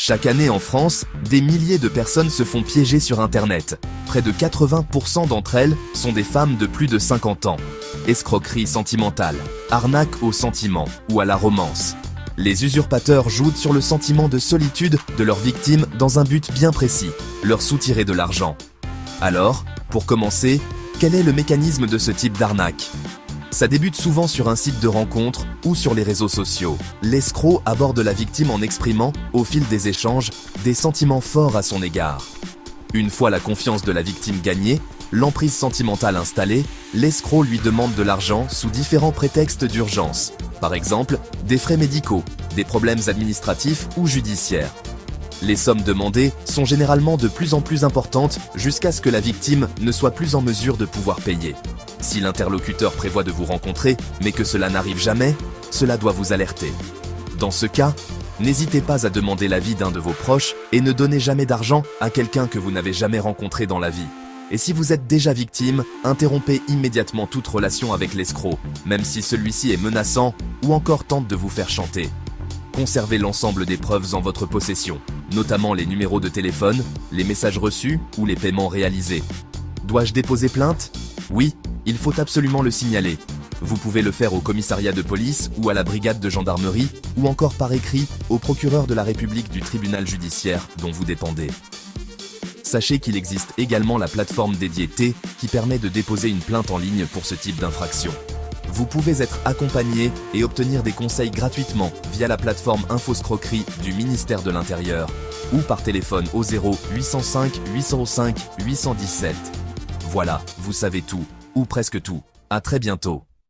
Chaque année en France, des milliers de personnes se font piéger sur Internet. Près de 80% d'entre elles sont des femmes de plus de 50 ans. Escroquerie sentimentale, arnaque au sentiment ou à la romance. Les usurpateurs jouent sur le sentiment de solitude de leurs victimes dans un but bien précis, leur soutirer de l'argent. Alors, pour commencer, quel est le mécanisme de ce type d'arnaque ? Ça débute souvent sur un site de rencontre ou sur les réseaux sociaux. L'escroc aborde la victime en exprimant, au fil des échanges, des sentiments forts à son égard. Une fois la confiance de la victime gagnée, l'emprise sentimentale installée, l'escroc lui demande de l'argent sous différents prétextes d'urgence. Par exemple, des frais médicaux, des problèmes administratifs ou judiciaires. Les sommes demandées sont généralement de plus en plus importantes jusqu'à ce que la victime ne soit plus en mesure de pouvoir payer. Si l'interlocuteur prévoit de vous rencontrer, mais que cela n'arrive jamais, cela doit vous alerter. Dans ce cas, n'hésitez pas à demander l'avis d'un de vos proches et ne donnez jamais d'argent à quelqu'un que vous n'avez jamais rencontré dans la vie. Et si vous êtes déjà victime, interrompez immédiatement toute relation avec l'escroc, même si celui-ci est menaçant ou encore tente de vous faire chanter. Conservez l'ensemble des preuves en votre possession, notamment les numéros de téléphone, les messages reçus ou les paiements réalisés. Dois-je déposer plainte ? Oui, il faut absolument le signaler. Vous pouvez le faire au commissariat de police ou à la brigade de gendarmerie, ou encore par écrit au procureur de la République du tribunal judiciaire dont vous dépendez. Sachez qu'il existe également la plateforme dédiée T qui permet de déposer une plainte en ligne pour ce type d'infraction. Vous pouvez être accompagné et obtenir des conseils gratuitement via la plateforme Infoscroquerie du ministère de l'Intérieur ou par téléphone au 0 805 805 817. Voilà, vous savez tout, ou presque tout. À très bientôt.